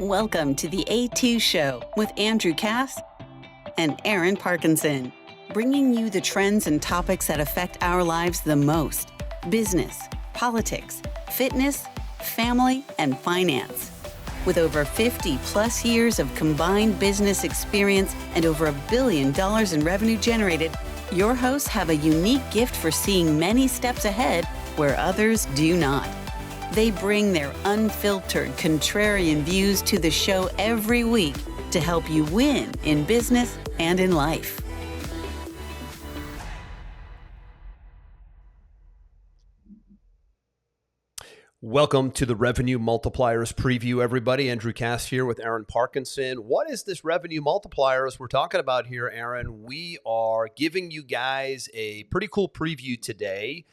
Welcome to the A2 Show with Andrew Cass and Aaron Parkinson, bringing you the trends and topics that affect our lives the most: business, politics, fitness, family, and finance. With over 50 plus years of combined business experience and over $1 billion in revenue generated, your hosts have a unique gift for seeing many steps ahead where others do not. They bring their unfiltered, contrarian views to the show every week to help you win in business and in life. Welcome to the Revenue Multipliers preview, everybody. Andrew Cass here with Aaron Parkinson. What is this Revenue Multipliers we're talking about here, Aaron? We are giving you guys a pretty cool preview today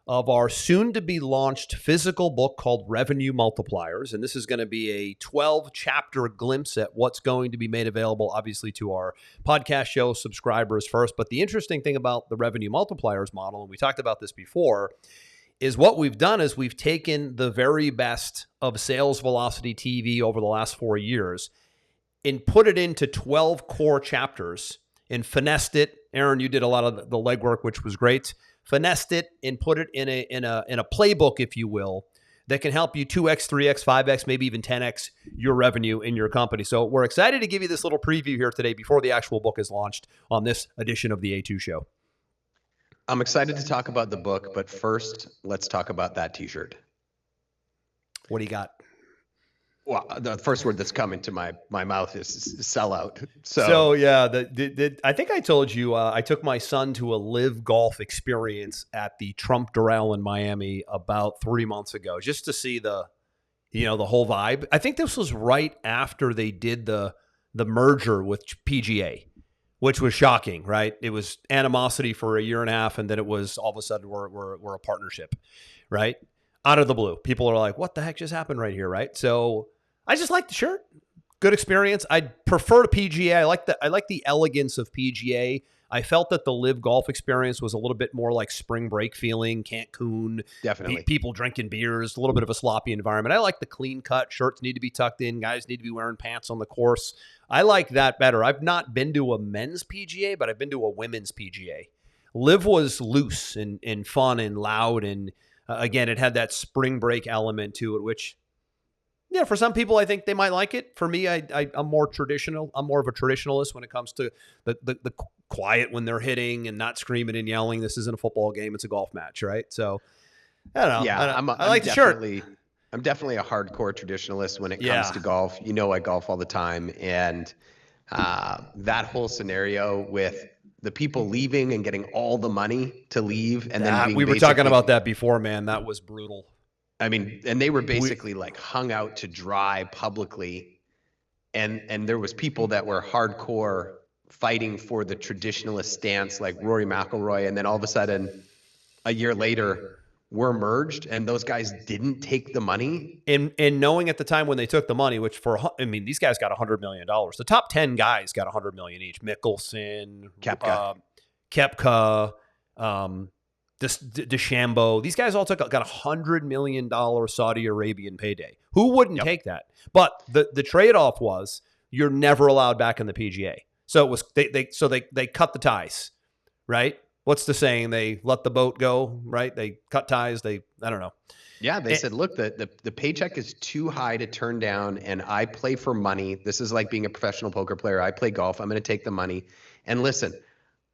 of our soon-to-be-launched physical book called Revenue Multipliers. And this is going to be a 12-chapter glimpse at what's going to be made available, obviously, to our podcast show subscribers first. But the interesting thing about the Revenue Multipliers model, and we talked about this before, is what we've done is we've taken the very best of Sales Velocity TV over the last 4 years and put it into 12 core chapters and finessed it. Aaron, you did a lot of the legwork, which was great. Finessed it and put it in a playbook, if you will, that can help you 2x, 3x, 5x, maybe even 10x your revenue in your company. So we're excited to give you this little preview here today before the actual book is launched on this edition of the A2 Show. I'm excited to talk about the book, but first, let's talk about that t-shirt. What do you got? Well, the first word that's coming to my mouth is sellout. So yeah, I think I told you I took my son to a live golf experience at the Trump Doral in Miami about 3 months ago, just to see the whole vibe. I think this was right after they did the merger with PGA, which was shocking, right? It was animosity for a year and a half, and then it was all of a sudden we're a partnership, right? Out of the blue. People are like, what the heck just happened right here, right? So I just like the shirt. Good experience. I prefer PGA. I like the elegance of PGA. I felt that the live golf experience was a little bit more like spring break feeling, Cancun. Definitely. People drinking beers, a little bit of a sloppy environment. I like the clean cut. Shirts need to be tucked in. Guys need to be wearing pants on the course. I like that better. I've not been to a men's PGA, but I've been to a women's PGA. Live was loose and fun and loud. And again, it had that spring break element to it, which, yeah, for some people, I think they might like it. For me, I'm more traditional. I'm more of a traditionalist when it comes to the quiet when they're hitting and not screaming and yelling. This isn't a football game. It's a golf match, right? So, I don't know. Yeah, I like the shirt. I'm definitely a hardcore traditionalist when it comes to golf. You know, I golf all the time. And that whole scenario with the people leaving and getting all the money to leave. And then we were talking about that before, man. That was brutal. I mean, and they were basically like hung out to dry publicly. And there was people that were hardcore fighting for the traditionalist stance, like Rory McIlroy. And then all of a sudden, a year later, we're merged, and those guys didn't take the money. And knowing at the time when they took the money, which these guys got $100 million. The top 10 guys got $100 million each. Mickelson, Koepka, DeChambeau. These guys all got $100 million Saudi Arabian payday. Who wouldn't take that? But the trade-off was you're never allowed back in the PGA. So it was they cut the ties, right? What's the saying? They let the boat go, right? They cut ties. I don't know. Yeah, they said, look, the paycheck is too high to turn down, and I play for money. This is like being a professional poker player. I play golf. I'm going to take the money. And listen,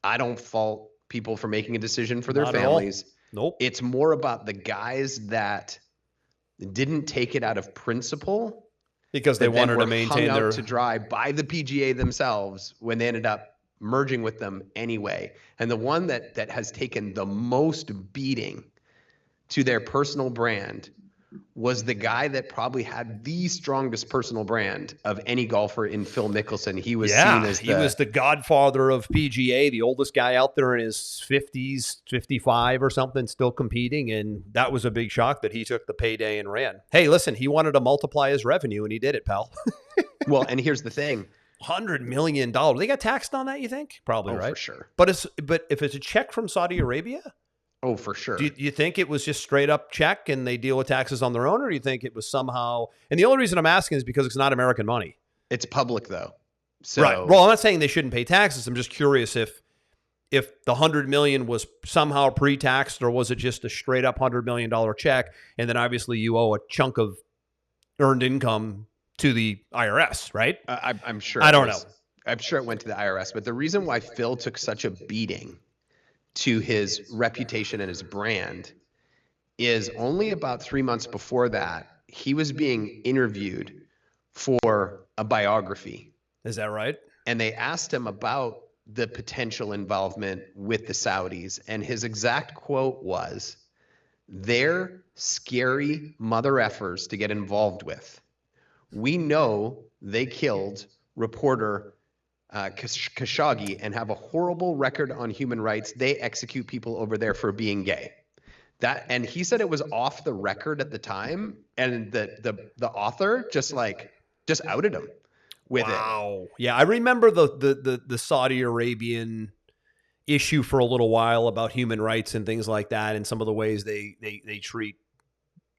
I don't fault people for making a decision for their families. Nope. It's more about the guys that didn't take it out of principle because they wanted to maintain their to dry by the PGA themselves when they ended up merging with them anyway. And the one that has taken the most beating to their personal brand was the guy that probably had the strongest personal brand of any golfer in Phil Mickelson. He was seen as he was the godfather of PGA, the oldest guy out there in his 50s, 55 or something, still competing. And that was a big shock that he took the payday and ran. Hey, listen, he wanted to multiply his revenue, and he did it, pal. Well, and here's the thing. $100 million. They got taxed on that, you think? Probably, right? For sure. But if it's a check from Saudi Arabia, Oh, for sure. Do you think it was just straight up check and they deal with taxes on their own, or do you think it was somehow? And the only reason I'm asking is because it's not American money. It's public though. So, right. Well, I'm not saying they shouldn't pay taxes. I'm just curious if the 100 million was somehow pre-taxed, or was it just a straight up $100 million check, and then obviously you owe a chunk of earned income to the IRS, right? I'm sure. I don't know. I'm sure it went to the IRS, but the reason why Phil took such a beating to his reputation and his brand is only about 3 months before that, he was being interviewed for a biography. Is that right? And they asked him about the potential involvement with the Saudis. And his exact quote was, "They're scary mother effers to get involved with. We know they killed reporter Khashoggi and have a horrible record on human rights. They execute people over there for being gay." And he said it was off the record at the time, and the author just outed him with it. Wow. Yeah, I remember the Saudi Arabian issue for a little while about human rights and things like that, and some of the ways they treat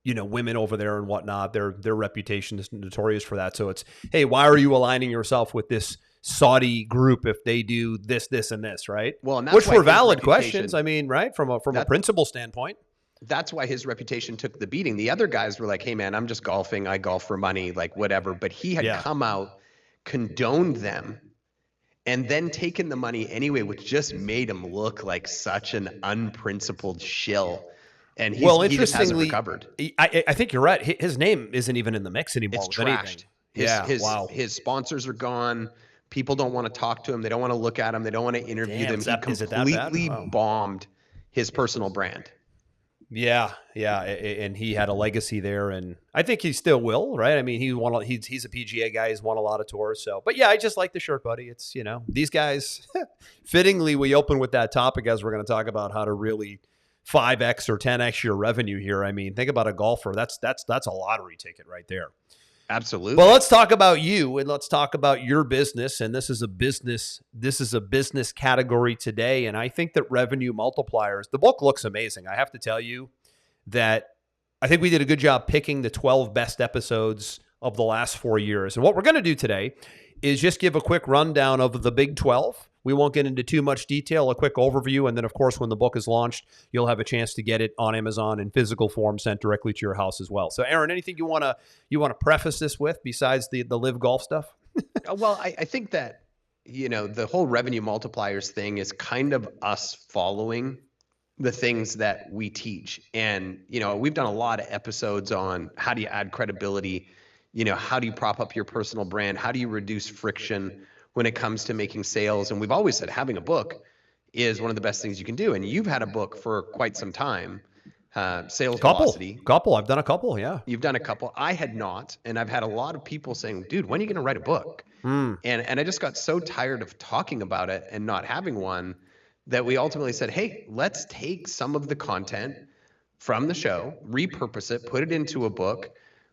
women over there and whatnot. Their reputation is notorious for that. So it's, hey, why are you aligning yourself with this Saudi group if they do this, and this, right? Well, and that's which why were valid his questions. I mean, right, from a principle standpoint. That's why his reputation took the beating. The other guys were like, "Hey, man, I'm just golfing. I golf for money, like whatever." But he had come out, condoned them, and then taken the money anyway, which just made him look like such an unprincipled shill. And he just hasn't recovered. I think you're right. His name isn't even in the mix anymore. It's trashed. His sponsors are gone. People don't want to talk to him. They don't want to look at him. They don't want to interview them. He completely bombed his personal brand. Yeah, and he had a legacy there, and I think he still will, right? I mean, he's a PGA guy. He's won a lot of tours, so. But yeah, I just like the shirt, buddy. It's these guys. Fittingly, we open with that topic as we're going to talk about how to really 5x or 10x your revenue here. I mean, think about a golfer. That's a lottery ticket right there. Absolutely. Well, let's talk about you, and let's talk about your business. And this is a business category today. And I think that revenue multipliers, the book looks amazing. I have to tell you that I think we did a good job picking the 12 best episodes of the last 4 years. And what we're going to do today is just give a quick rundown of the Big 12. We won't get into too much detail, a quick overview. And then, of course, when the book is launched, you'll have a chance to get it on Amazon in physical form sent directly to your house as well. So, Aaron, anything you want to preface this with besides the live golf stuff? Well, I think that, the whole revenue multipliers thing is kind of us following the things that we teach. And, we've done a lot of episodes on how do you add credibility, how do you prop up your personal brand? How do you reduce friction when it comes to making sales? And we've always said having a book is one of the best things you can do. And you've had a book for quite some time, Sales Velocity. I've done a couple, yeah. You've done a couple. I had not. And I've had a lot of people saying, "Dude, when are you going to write a book?" And I just got so tired of talking about it and not having one that we ultimately said, "Hey, let's take some of the content from the show, repurpose it, put it into a book,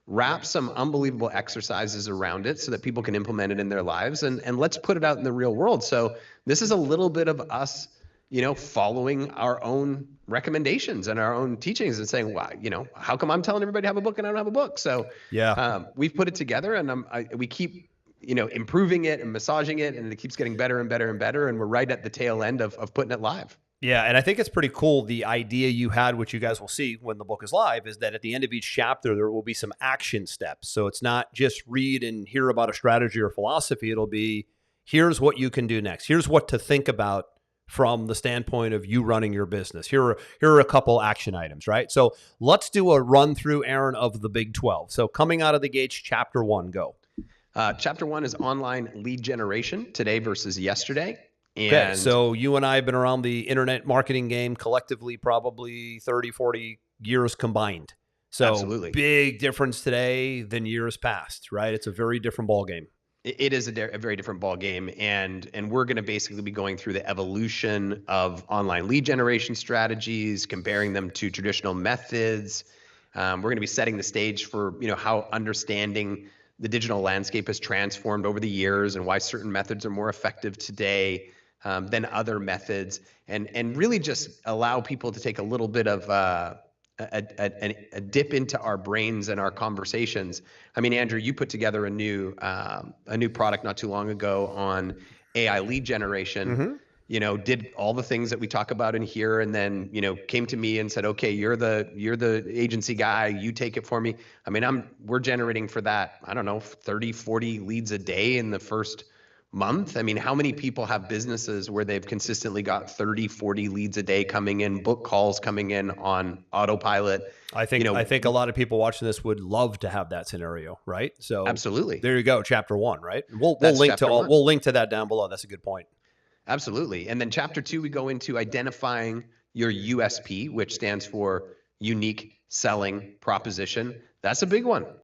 wrap some unbelievable exercises around it so that people can implement it in their lives, and let's put it out in the real world." So this is a little bit of us, following our own recommendations and our own teachings and saying, "Wow, how come I'm telling everybody to have a book and I don't have a book?" So we've put it together, and we keep improving it and massaging it, and it keeps getting better and better and better, and we're right at the tail end of putting it live. Yeah, and I think it's pretty cool. The idea you had, which you guys will see when the book is live, is that at the end of each chapter, there will be some action steps. So it's not just read and hear about a strategy or philosophy. It'll be, here's what you can do next. Here's what to think about from the standpoint of you running your business. Here are a couple action items, right? So let's do a run through, Aaron, of the Big 12. So coming out of the gates, chapter 1, go. Chapter 1 is online lead generation, today versus yesterday. Okay, so you and I have been around the internet marketing game collectively probably 30, 40 years combined. So absolutely. Big difference today than years past, right? It's a very different ball game. It is a very different ball game, and we're going to basically be going through the evolution of online lead generation strategies, comparing them to traditional methods. We're going to be setting the stage for how understanding the digital landscape has transformed over the years and why certain methods are more effective today. than other methods, and really just allow people to take a little bit of a dip into our brains and our conversations. I mean, Andrew, you put together a new product not too long ago on AI lead generation. You know, did all the things that we talk about in here, and then, you know, came to me and said, okay, you're the agency guy, you take it for me. I mean, we're generating for that, I don't know, 30, 40 leads a day in the first month. I mean, how many people have businesses where they've consistently got 30, 40 leads a day coming in, book calls coming in on autopilot? I think a lot of people watching this would love to have that scenario, right? So absolutely. There you go, chapter 1, right? We'll link to that down below. That's a good point. Absolutely. And then chapter 2, we go into identifying your USP, which stands for unique selling proposition. That's a big one.